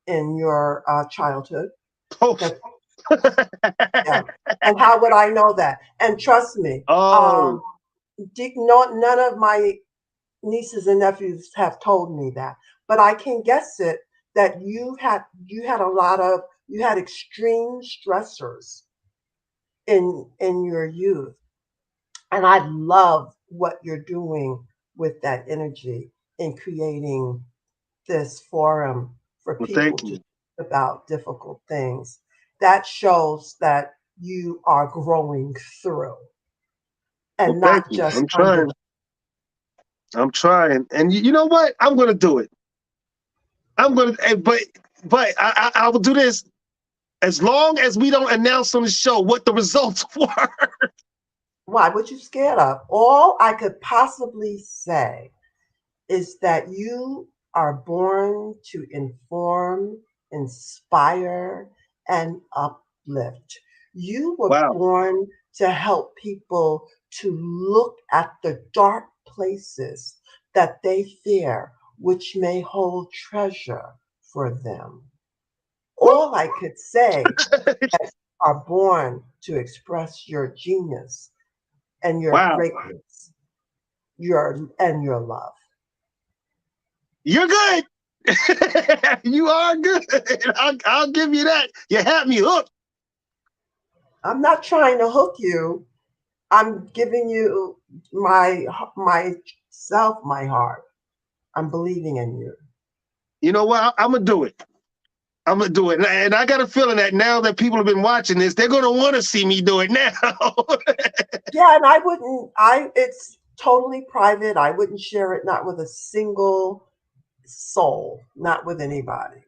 in your childhood. Oh. That Yeah. And how would I know that? And trust me, Oh. none of my nieces and nephews have told me that, but I can guess it that you had extreme stressors in your youth, and I love what you're doing with that energy in creating this forum for Well, people thank to you. talk about difficult things. That shows that you are growing through Well, and thank not you. just I'm under. trying. I'm trying. And you know what? I'm gonna do it. I'm gonna. But I will do this as long as we don't announce on the show what the results were. Why? What you scared of? All I could possibly say is that you are born to inform, inspire, and uplift. You were Wow. born to help people to look at the dark places that they fear, which may hold treasure for them. All I could say is are born to express your genius and your Wow. greatness, your love. You're good. You are good. I'll give you that. You had me hooked. I'm not trying to hook you. I'm giving you myself, my heart. I'm believing in you. You know what? I'm gonna do it. I'm gonna do it, and I got a feeling that now that people have been watching this, they're gonna want to see me do it now. Yeah, and I wouldn't. I It's totally private. I wouldn't share it, not with a single soul, not with anybody,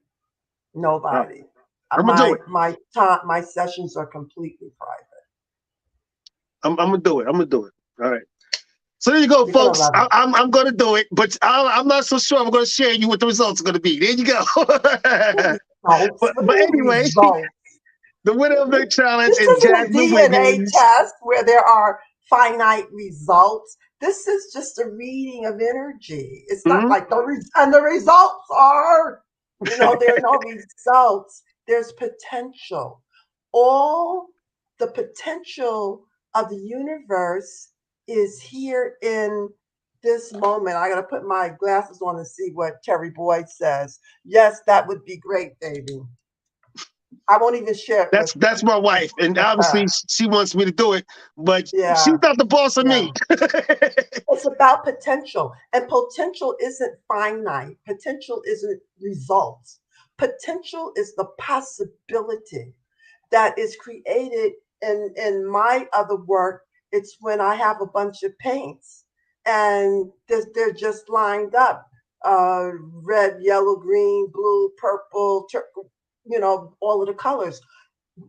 nobody. I'm gonna do My it. my sessions are completely private. I'm gonna do it. I'm gonna do it. All right. So there you go, You're gonna folks. love it. I'm going to do it, but I'm not so sure I'm going to share you what the results are going to be. There you go. Results? What do But you mean anyway, results? the winner of the challenge This is isn't a Jasmine DNA Wiggins. test where there are finite results. This is just a reading of energy. It's not Mhm. like and the results are, there are no results. There's potential. All the potential of the universe is here in this moment. I got to put my glasses on and see what Terry Boyd says. Yes, that would be great, baby. I won't even share it with. That's my wife, and obviously she wants me to do it, but she's Yeah, not the boss of yeah. me. It's about potential, and potential isn't finite. Potential isn't results. Potential is the possibility that is created in my other work. It's when I have a bunch of paints and they're just lined up, red, yellow, green, blue, purple, all of the colors.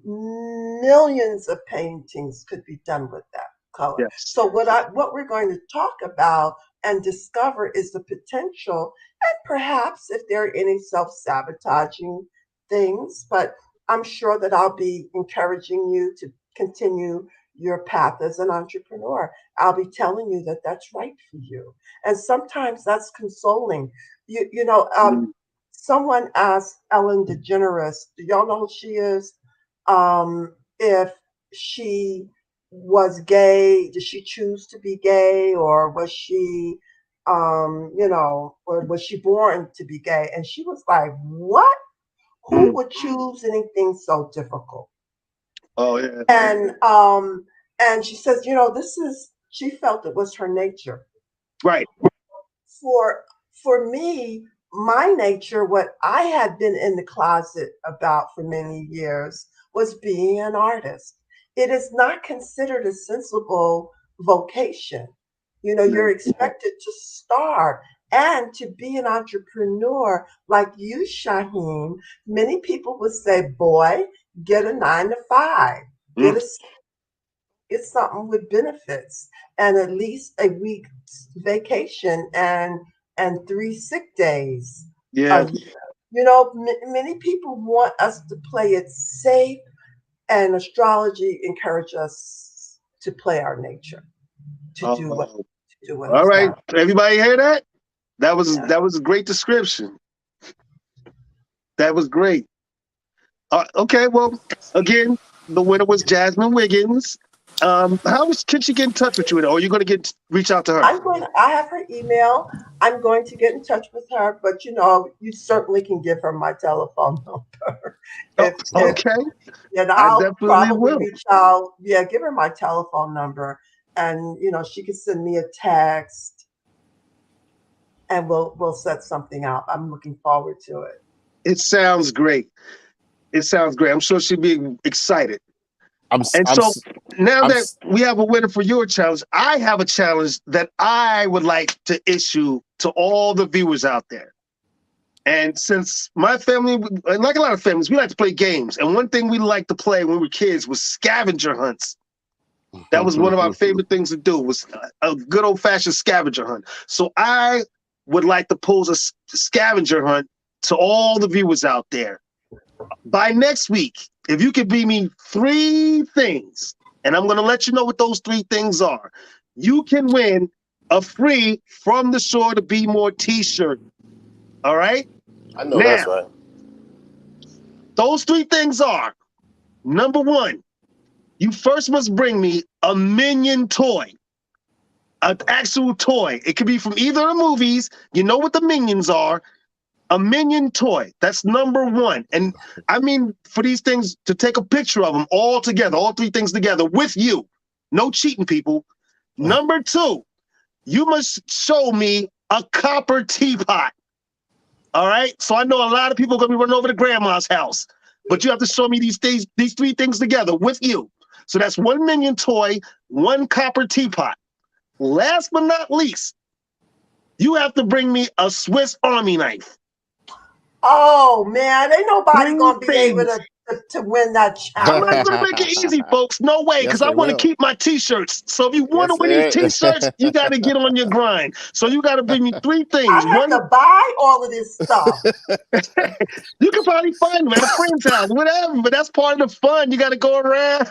millions of paintings could be done with that color. Yes. So what we're going to talk about and discover is the potential, and perhaps if there are any self-sabotaging things, but I'm sure that I'll be encouraging you to continue your path as an entrepreneur. I'll be telling you that that's right for you. And sometimes that's consoling. You know, Mm. someone asked Ellen DeGeneres, do y'all know who she is? If she was gay, did she choose to be gay, or was she, or was she born to be gay? And she was like, "What? Who Mm. would choose anything so difficult?" Oh yeah. And she says, this is. She felt it was her nature. Right. for for me, my nature, what I had been in the closet about for many years, was being an artist. It is not considered a sensible vocation. Yeah. You're expected to starve and to be an entrepreneur like you, Shaheen. Many people would say, boy, get a 9 to 5, Mm. get something with benefits and at least a week's vacation and 3 sick days Yeah. a year. Many people want us to play it safe, and astrology encourages us to play our nature, to do what Oh. to do what All is right. that. Everybody hear that? Yeah. That was a great description. That was great. Okay. Well, again, the winner was Jasmine Wiggins. Can she get in touch with you? Or are you going to reach out to her? I have her email. I'm going to get in touch with her, but you certainly can give her my telephone number. Oh, If okay. And I I'll definitely probably will. reach out. Yeah, give her my telephone number, and she can send me a text, and we'll set something out. I'm looking forward to it. It sounds great. It sounds great. I'm sure she'll be excited. I'm s- And I'm so s- now I'm that s- we have a winner for your challenge, I have a challenge that I would like to issue to all the viewers out there. And since my family, like a lot of families, we like to play games. And one thing we liked to play when we were kids was scavenger hunts. That was one of our favorite things to do, was a good old fashioned scavenger hunt. So I would like to pose a scavenger hunt to all the viewers out there. By next week, if you could bring me 3 things, and I'm going to let you know what those 3 things are, you can win a free From the Shore to Be More t-shirt. All right? I know that's Now, right. those 3 things are, number 1, you first must bring me a Minion toy, an actual toy. It could be from either of the movies. You know what the Minions are. A Minion toy. That's number 1. And I mean, for these things, to take a picture of them all together, all 3 things together with you. No cheating, people. Number 2, you must show me a copper teapot. All right. So I know a lot of people are going to be running over to grandma's house, but you have to show me these 3 things together with you. So that's 1 Minion toy, 1 copper teapot. Last but not least, you have to bring me a Swiss Army knife. Oh man, ain't nobody Three gonna be able things. to win that I'm not challenge. going to make it easy, folks. No way, Yes, because I they want to will. keep my T-shirts. So if you want to Yes, win these they. T-shirts, you got to get on your grind. So you got to bring me 3 things. I have One, to buy all of this stuff. you can probably find them at a friend's house, whatever, but that's part of the fun. You got to go around.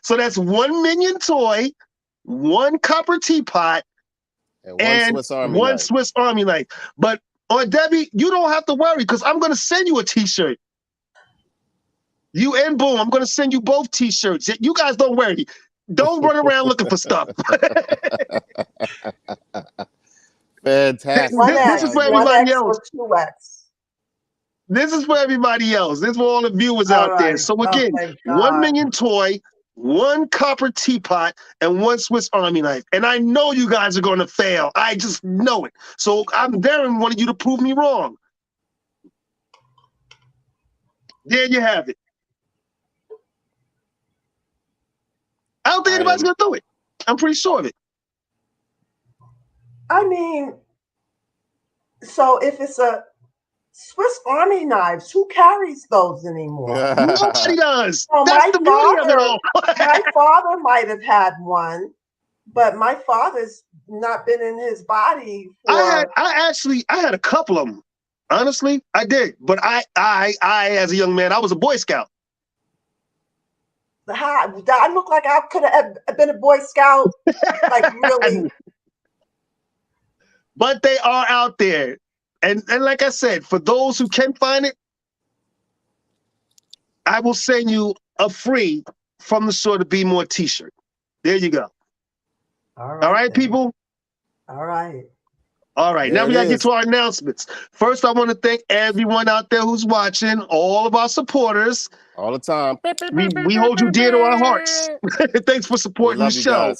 So that's 1 Minion toy, 1 copper teapot, And one and Swiss Army 1 knife. Swiss Army knife. But on Debbie, you don't have to worry because I'm going to send you a T-shirt. You and Boom, I'm going to send you both T-shirts. You guys don't worry. Don't run around looking for stuff. Fantastic. One That's This X, is how for you one do it. everybody X, else. or 2X. This is for everybody else. This is for all the viewers All out there. right. So Oh, again, thank 1 God. Minion toy, 1 copper teapot, and 1 Swiss Army knife. And I know you guys are going to fail. I just know it. So I'm daring one of you to prove me wrong. There you have it. I don't think I anybody's am. going to do it. I'm pretty sure of it. I mean, so if it's a Swiss Army knives. Who carries those anymore? Nobody does. Well, That's the beauty of it all. my father might have had one, but my father's not been in his body for I had a couple of them. Honestly, I did. But I, as a young man, I was a Boy Scout. I look like I could have been a Boy Scout. Like really. But they are out there. And like I said, for those who can find it, I will send you a free From the Shore to Be More t-shirt. There you go. All All right, then. people? All right. All right, There now we it got to get is. to our announcements. First, I want to thank everyone out there who's watching, all of our supporters. All the time. We hold you dear to our hearts. Thanks for We supporting the love you show. guys.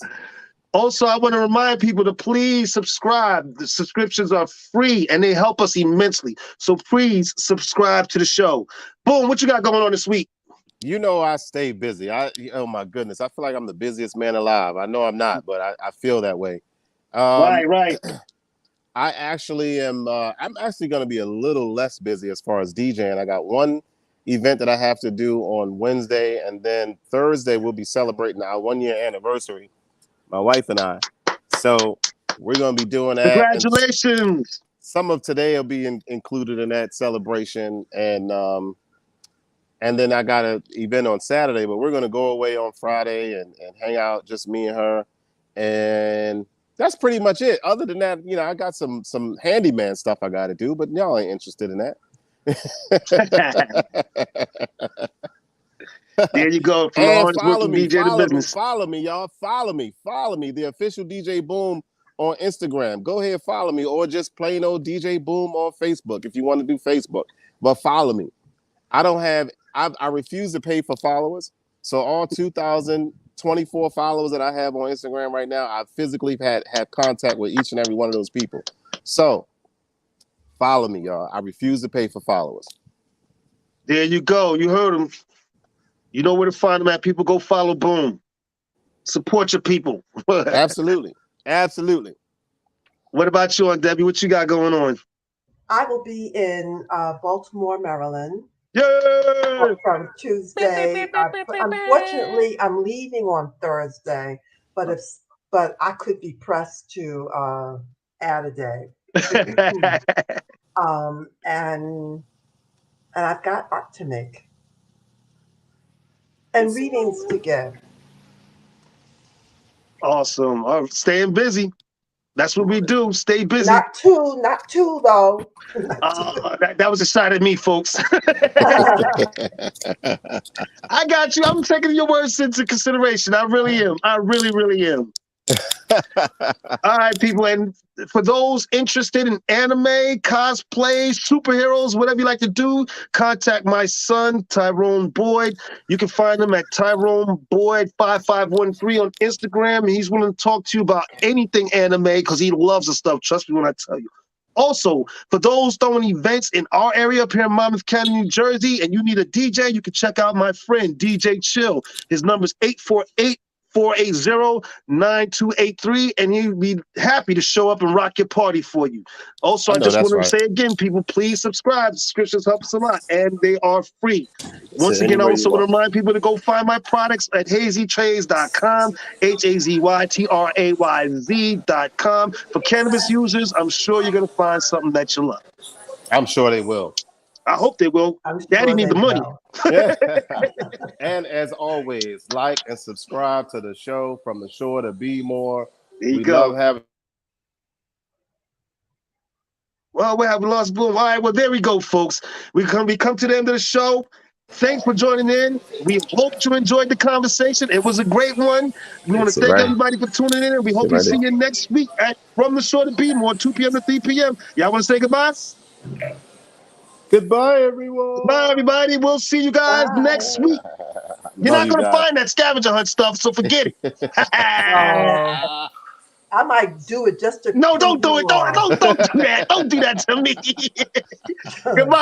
Also, I want to remind people to please subscribe. The subscriptions are free and they help us immensely. So please subscribe to the show. Boom, what you got going on this week? You know I stay busy. Oh my goodness. I feel like I'm the busiest man alive. I know I'm not, but I feel that way. Right. I actually am I'm actually gonna be a little less busy as far as DJing. I got one event that I have to do on Wednesday, and then Thursday we'll be celebrating our 1-year anniversary, my wife and I. So we're gonna be doing that, and Congratulations. some of today will be included in that celebration, and then I got an event on Saturday, but we're gonna go away on Friday and hang out, just me and her, and that's pretty much it. Other than that, you know, I got some handyman stuff I got to do, but y'all ain't interested in that. There you go. From the And hardest working DJ to business. follow me, y'all. Follow me. The official DJ Boom on Instagram. Go ahead, follow me, or just plain old DJ Boom on Facebook if you want to do Facebook. But follow me. I refuse to pay for followers. So all 2,024 followers that I have on Instagram right now, I physically have contact with each and every one of those people. So follow me, y'all. I refuse to pay for followers. There you go. You heard him. You know where to find them at. People, go follow Boom. Support your people. Absolutely. What about you, Aunt Debbie? What you got going on? I will be in Baltimore, Maryland. Yeah. From Tuesday. Unfortunately, I'm leaving on Thursday, but I could be pressed to add a day. And I've got art to make and readings to give. Awesome. Staying busy. That's what we do. Stay busy. Not two though. That was a shot at me, folks. I got you. I'm taking your words into consideration. I really am. I really, really am. All right, people. And for those interested in anime, cosplay, superheroes, whatever you like to do, contact my son, Tyrone Boyd. You can find him at Tyrone Boyd 5513 on Instagram. He's willing to talk to you about anything anime because he loves the stuff. Trust me when I tell you. Also, for those throwing events in our area up here in Monmouth County, New Jersey, and you need a DJ, you can check out my friend, DJ Chill. His number is 848-480-9283, and he'll be happy to show up and rock your party for you. Also, I just want to say again, people, please subscribe. Subscriptions help us a lot, and they are free. Once again, I also want to remind people to go find my products at hazytrays.com, HAZYTRAYZ.com. For cannabis users, I'm sure you're going to find something that you love. I'm sure they will. I hope they will. Daddy need the money. Yeah. And as always, like and subscribe to the show, From the Shore to Be More. There you we go. Love having. Well, we have lost Boom. All right, well, there we go, folks. We come to the end of the show. Thanks for joining in. We hope you enjoyed the conversation. It was a great one. We want to thank everybody for tuning in, and we hope we see you next week at From the Shore to Be More, 2 p.m. to 3 p.m. Y'all want to say goodbye? Goodbye, everyone. Bye, everybody. We'll see you guys next week. You're not going to find that scavenger hunt stuff, so forget it. I might do it just to. No, don't do it. Don't do that. Don't do that to me. Goodbye.